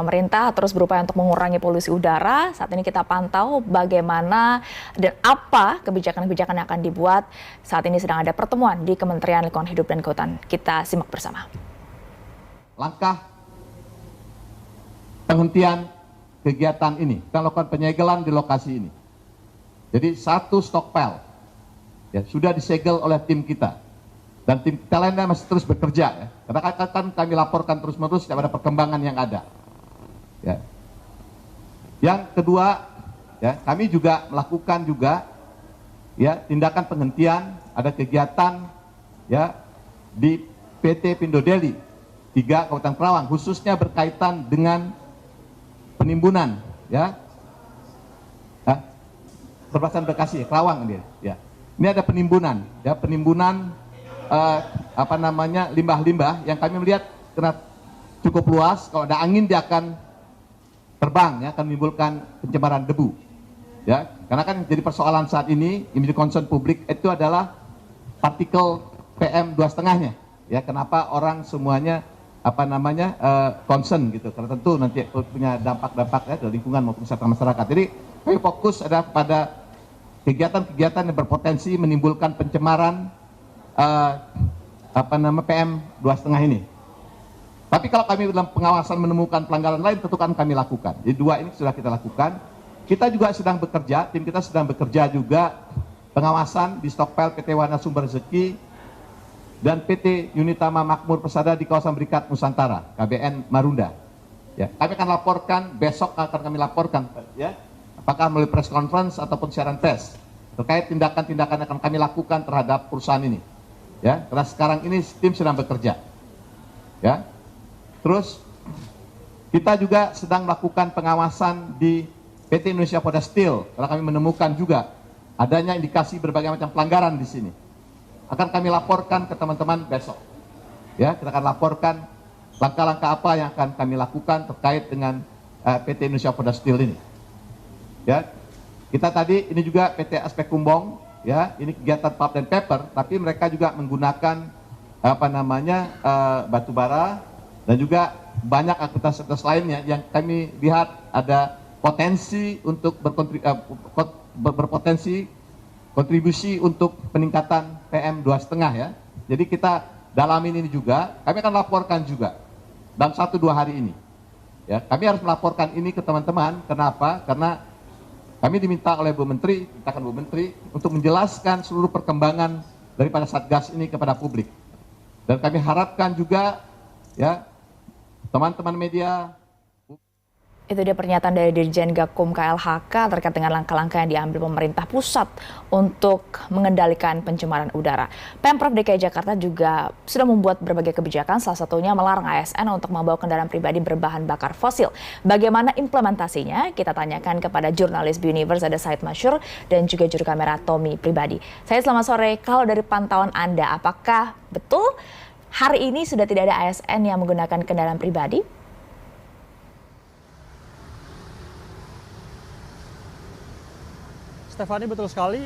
Pemerintah terus berupaya untuk mengurangi polusi udara. Saat ini kita pantau bagaimana dan apa kebijakan-kebijakan yang akan dibuat. Saat ini sedang ada pertemuan di Kementerian Lingkungan Hidup dan Kehutanan. Kita simak bersama. Langkah penghentian kegiatan ini, kita lakukan penyegelan di lokasi ini. Jadi satu stockpile ya, sudah disegel oleh tim kita. Dan tim kita lainnya masih terus bekerja ya. Karena akan kami laporkan terus-menerus kepada perkembangan yang ada. Ya. Yang kedua, ya, kami juga melakukan ya tindakan penghentian, ada kegiatan ya di PT Pindo Deli 3 Kabupaten Kerawang, khususnya berkaitan dengan penimbunan ya. Perbatasan Bekasi, Kerawang dia. Ya. Ini ada penimbunan ya, limbah-limbah yang kami melihat karena cukup luas, kalau ada angin dia akan terbang ya, akan menimbulkan pencemaran debu ya, karena kan jadi persoalan saat ini yang menjadi concern publik itu adalah partikel PM 2,5-nya ya. Kenapa orang semuanya concern gitu, karena tentu nanti punya dampak-dampak ya ke lingkungan maupun kesehatan masyarakat. Jadi kami fokus ada pada kegiatan-kegiatan yang berpotensi menimbulkan pencemaran PM 2,5 ini. Tapi kalau kami dalam pengawasan menemukan pelanggaran lain, tentu kan kami lakukan. Jadi 2 ini sudah kita lakukan. Kita juga sedang bekerja, tim kita sedang bekerja juga pengawasan di stockpile PT Wana Sumber Rezeki dan PT Unitama Makmur Persada di kawasan Berikat Nusantara, KBN Marunda. Ya, kami akan laporkan, besok akan kami laporkan ya, apakah melalui press conference ataupun siaran pers terkait tindakan-tindakan yang akan kami lakukan terhadap perusahaan ini. Ya, karena sekarang ini tim sedang bekerja. Ya. Terus kita juga sedang melakukan pengawasan di PT Indonesia Poda Steel karena kami menemukan juga adanya indikasi berbagai macam pelanggaran di sini. Akan kami laporkan ke teman-teman besok. Ya, kita akan laporkan langkah-langkah apa yang akan kami lakukan terkait dengan PT Indonesia Poda Steel ini. Ya, kita tadi ini juga PT Aspek Kumbong, ya, ini kegiatan pulp dan paper, tapi mereka juga menggunakan batu bara. Dan juga banyak aktivitas lainnya yang kami lihat ada potensi untuk kontribusi untuk peningkatan PM 2,5 ya. Jadi kita dalamin ini juga, kami akan laporkan juga dalam 1-2 hari ini. Ya, kami harus melaporkan ini ke teman-teman. Kenapa? Karena kami diminta oleh Bu Menteri, untuk menjelaskan seluruh perkembangan daripada Satgas ini kepada publik. Dan kami harapkan juga ya teman-teman media. Itu dia pernyataan dari Dirjen Gakum KLHK terkait dengan langkah-langkah yang diambil pemerintah pusat untuk mengendalikan pencemaran udara. Pemprov DKI Jakarta juga sudah membuat berbagai kebijakan, salah satunya melarang ASN untuk membawa kendaraan pribadi berbahan bakar fosil. Bagaimana implementasinya? Kita tanyakan kepada jurnalis BUniverse ada Said Masyur dan juga juru kamera Tommy Pribadi. Saya selamat sore, kalau dari pantauan Anda, apakah betul hari ini sudah tidak ada ASN yang menggunakan kendaraan pribadi? Stefani, betul sekali.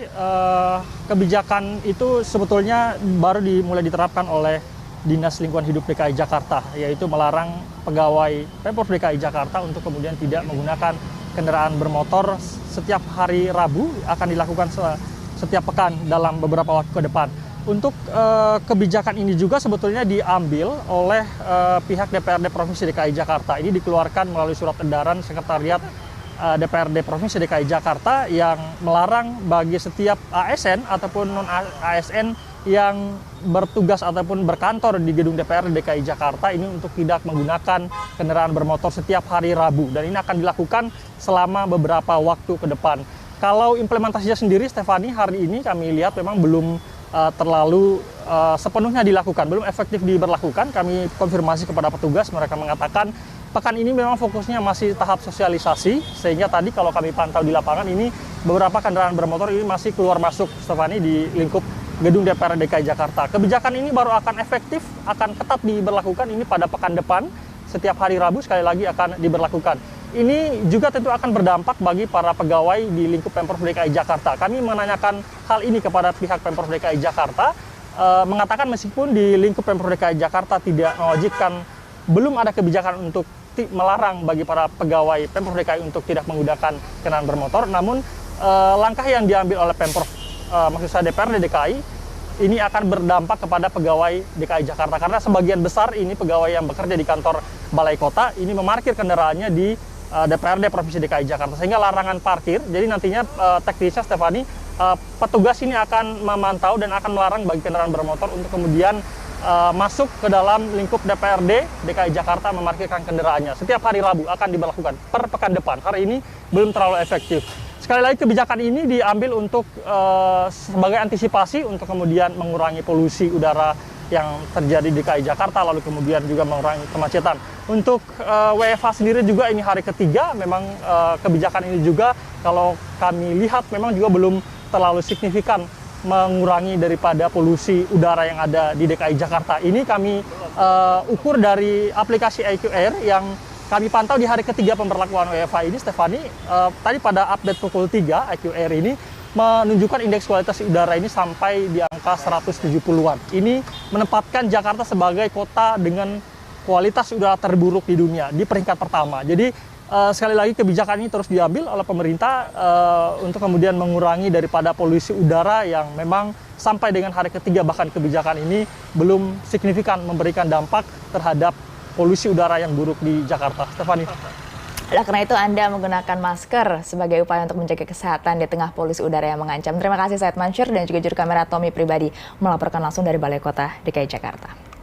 Kebijakan itu sebetulnya baru mulai diterapkan oleh Dinas Lingkungan Hidup DKI Jakarta, yaitu melarang pegawai Pemprov DKI Jakarta untuk kemudian tidak menggunakan kendaraan bermotor setiap hari Rabu, akan dilakukan setiap pekan dalam beberapa waktu ke depan. Untuk kebijakan ini juga sebetulnya diambil oleh pihak DPRD Provinsi DKI Jakarta. Ini dikeluarkan melalui surat edaran Sekretariat DPRD Provinsi DKI Jakarta yang melarang bagi setiap ASN ataupun non-ASN yang bertugas ataupun berkantor di gedung DPRD DKI Jakarta ini untuk tidak menggunakan kendaraan bermotor setiap hari Rabu. Dan ini akan dilakukan selama beberapa waktu ke depan. Kalau implementasinya sendiri, Stefani, hari ini kami lihat memang belum terlalu sepenuhnya dilakukan, belum efektif diberlakukan. Kami konfirmasi kepada petugas, mereka mengatakan pekan ini memang fokusnya masih tahap sosialisasi, sehingga tadi kalau kami pantau di lapangan ini beberapa kendaraan bermotor ini masih keluar masuk, Stefani, di lingkup gedung DPR DKI Jakarta. Kebijakan ini baru akan efektif, akan ketat diberlakukan ini pada pekan depan, setiap hari Rabu sekali lagi akan diberlakukan. Ini juga tentu akan berdampak bagi para pegawai di lingkup Pemprov DKI Jakarta. Kami menanyakan hal ini kepada pihak Pemprov DKI Jakarta, mengatakan meskipun di lingkup Pemprov DKI Jakarta tidak mewajibkan, belum ada kebijakan untuk melarang bagi para pegawai Pemprov DKI untuk tidak menggunakan kendaraan bermotor, namun langkah yang diambil oleh Pemprov, maksud saya DPRD DKI, ini akan berdampak kepada pegawai DKI Jakarta karena sebagian besar ini pegawai yang bekerja di kantor balai kota ini memarkir kendaraannya di DPRD Provinsi DKI Jakarta, sehingga larangan parkir. Jadi nantinya teknisnya Stefani, petugas ini akan memantau dan akan melarang bagi kendaraan bermotor untuk kemudian masuk ke dalam lingkup DPRD DKI Jakarta memarkirkan kendaraannya. Setiap hari Rabu akan diberlakukan per pekan depan. Hari ini belum terlalu efektif. Sekali lagi kebijakan ini diambil untuk sebagai antisipasi untuk kemudian mengurangi polusi udara yang terjadi di DKI Jakarta, lalu kemudian juga mengurangi kemacetan. Untuk WFH sendiri juga ini hari ketiga, memang kebijakan ini juga kalau kami lihat memang juga belum terlalu signifikan mengurangi daripada polusi udara yang ada di DKI Jakarta. Ini kami ukur dari aplikasi IQ Air yang kami pantau di hari ketiga pemberlakuan WFH ini, Stefani. Tadi pada update pukul 3, IQ Air ini menunjukkan indeks kualitas udara ini sampai di angka 170-an. Ini menempatkan Jakarta sebagai kota dengan kualitas udara terburuk di dunia, di peringkat pertama. Jadi sekali lagi kebijakan ini terus diambil oleh pemerintah untuk kemudian mengurangi daripada polusi udara yang memang sampai dengan hari ketiga bahkan kebijakan ini belum signifikan memberikan dampak terhadap polusi udara yang buruk di Jakarta. Stefani. Oleh karena itu Anda menggunakan masker sebagai upaya untuk menjaga kesehatan di tengah polusi udara yang mengancam. Terima kasih Said Mansyur dan juga juru kamera Tommy Pribadi melaporkan langsung dari Balai Kota DKI Jakarta.